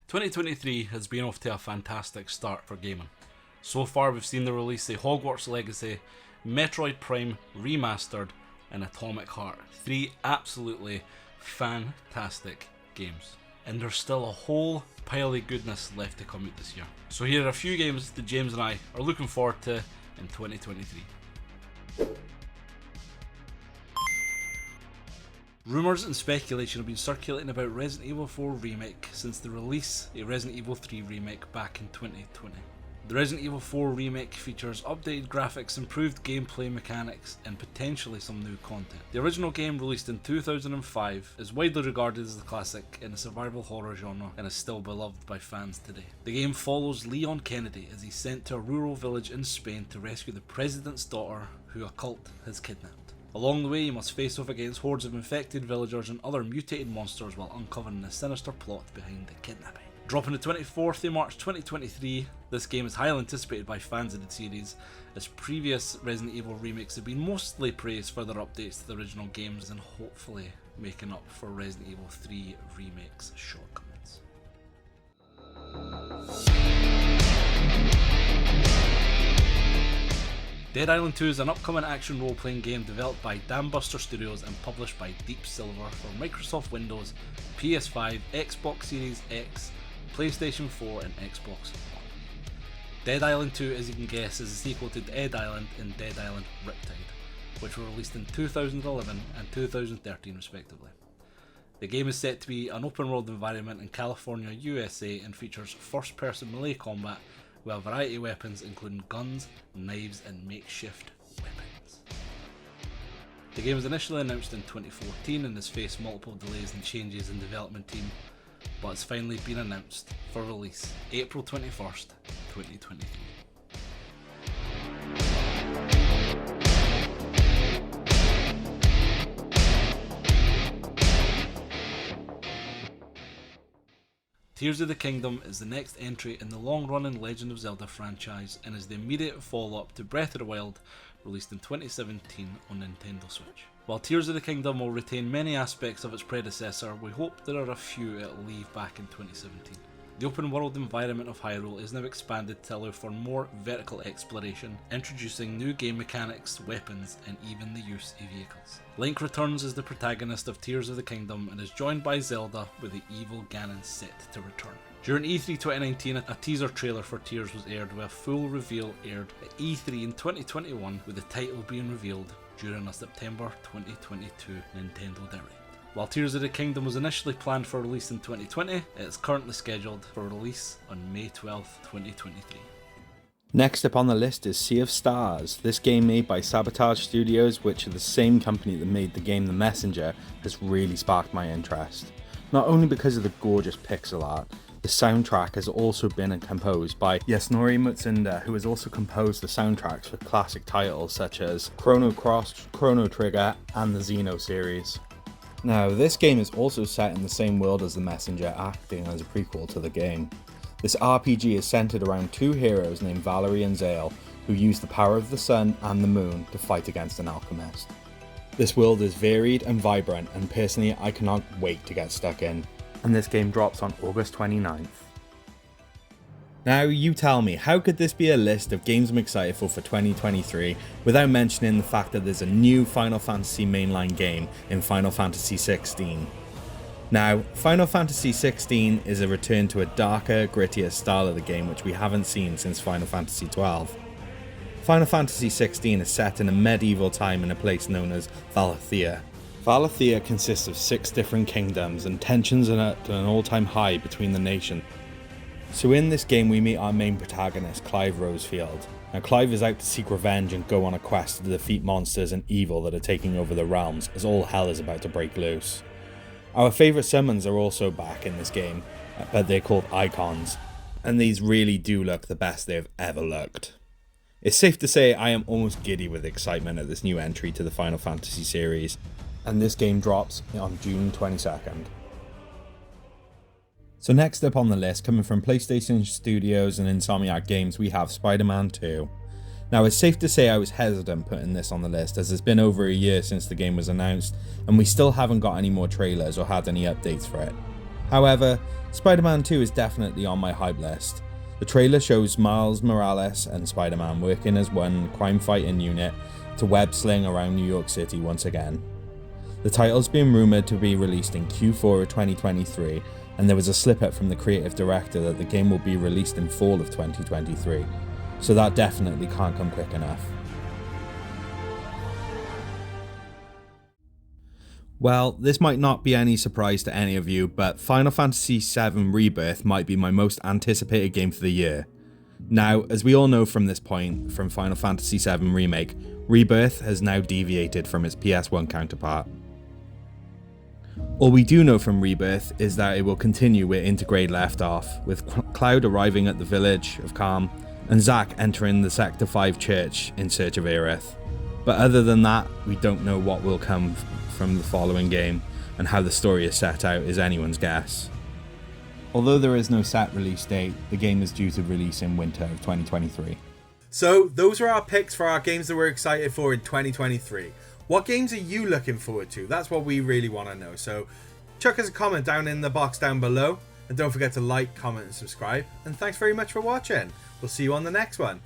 2023 has been off to a fantastic start for gaming. So far we've seen the release of Hogwarts Legacy, Metroid Prime Remastered and Atomic Heart. 3 absolutely fantastic games. And there's still a whole pile of goodness left to come out this year. So here are a few games that James and I are looking forward to in 2023. Rumours and speculation have been circulating about Resident Evil 4 Remake since the release of Resident Evil 3 Remake back in 2020. The Resident Evil 4 Remake features updated graphics, improved gameplay mechanics, and potentially some new content. The original game, released in 2005, is widely regarded as the classic in the survival horror genre and is still beloved by fans today. The game follows Leon Kennedy as he's sent to a rural village in Spain to rescue the president's daughter, who a cult has kidnapped. Along the way, you must face off against hordes of infected villagers and other mutated monsters while uncovering the sinister plot behind the kidnapping. Dropping the 24th of March 2023, this game is highly anticipated by fans of the series, as previous Resident Evil remakes have been mostly praised for their updates to the original games and hopefully making up for Resident Evil 3 Remake's shortcomings. Dead Island 2 is an upcoming action role-playing game developed by Dambuster Studios and published by Deep Silver for Microsoft Windows, PS5, Xbox Series X, PlayStation 4 and Xbox One. Dead Island 2, as you can guess, is a sequel to Dead Island and Dead Island Riptide, which were released in 2011 and 2013 respectively. The game is set to be an open world environment in California, USA, and features first-person melee combat with a variety of weapons including guns, knives and makeshift weapons. The game was initially announced in 2014 and has faced multiple delays and changes in development team, but it's finally been announced for release April 21st, 2023. Tears of the Kingdom is the next entry in the long-running Legend of Zelda franchise and is the immediate follow-up to Breath of the Wild, released in 2017 on Nintendo Switch. While Tears of the Kingdom will retain many aspects of its predecessor, we hope there are a few it'll leave back in 2017. The open world environment of Hyrule is now expanded to allow for more vertical exploration, introducing new game mechanics, weapons, and even the use of vehicles. Link returns as the protagonist of Tears of the Kingdom and is joined by Zelda, with the evil Ganon set to return. During E3 2019, a teaser trailer for Tears was aired, with a full reveal aired at E3 in 2021, with the title being revealed during a September 2022 Nintendo Direct. While Tears of the Kingdom was initially planned for release in 2020, it is currently scheduled for release on May 12, 2023. Next up on the list is Sea of Stars. This game, made by Sabotage Studios, which are the same company that made the game The Messenger, has really sparked my interest. Not only because of the gorgeous pixel art, the soundtrack has also been composed by Yasunori Mutsunda, who has also composed the soundtracks for classic titles such as Chrono Cross, Chrono Trigger, and the Xeno series. Now, this game is also set in the same world as The Messenger, acting as a prequel to the game. This RPG is centered around two heroes named Valerie and Zale, who use the power of the sun and the moon to fight against an alchemist. This world is varied and vibrant, and personally I cannot wait to get stuck in. And this game drops on August 29th. Now, you tell me, how could this be a list of games I'm excited for 2023 without mentioning the fact that there's a new Final Fantasy mainline game in Final Fantasy XVI? Now, Final Fantasy XVI is a return to a darker, grittier style of the game which we haven't seen since Final Fantasy XII. Final Fantasy XVI is set in a medieval time in a place known as Valencia. Valencia consists of 6 different kingdoms, and tensions are at an all-time high between the nations. So in this game we meet our main protagonist, Clive Rosefield. Now, Clive is out to seek revenge and go on a quest to defeat monsters and evil that are taking over the realms, as all hell is about to break loose. Our favourite summons are also back in this game, but they're called icons, and these really do look the best they've ever looked. It's safe to say I am almost giddy with excitement at this new entry to the Final Fantasy series, and this game drops on June 22nd. So next up on the list, coming from PlayStation Studios and Insomniac Games, we have Spiderman 2. Now, it's safe to say I was hesitant putting this on the list, as it's been over a year since the game was announced and we still haven't got any more trailers or had any updates for it. However, Spider-Man 2 is definitely on my hype list. The trailer shows Miles Morales and Spider-Man working as one crime-fighting unit to web-sling around New York City once again. The title's been rumoured to be released in Q4 of 2023, and there was a slip-up from the creative director that the game will be released in fall of 2023, so that definitely can't come quick enough. Well, this might not be any surprise to any of you, but Final Fantasy VII Rebirth might be my most anticipated game for the year. Now, as we all know from this point, from Final Fantasy VII Remake, Rebirth has now deviated from its PS1 counterpart. All we do know from Rebirth is that it will continue where Intergrade left off, with Cloud arriving at the village of Calm, and Zack entering the Sector 5 church in search of Aerith. But other than that, we don't know what will come from the following game, and how the story is set out is anyone's guess. Although there is no set release date, the game is due to release in winter of 2023. So those are our picks for our games that we're excited for in 2023. What games are you looking forward to? That's what we really want to know. So chuck us a comment down in the box down below, and don't forget to like, comment and subscribe. And thanks very much for watching. We'll see you on the next one.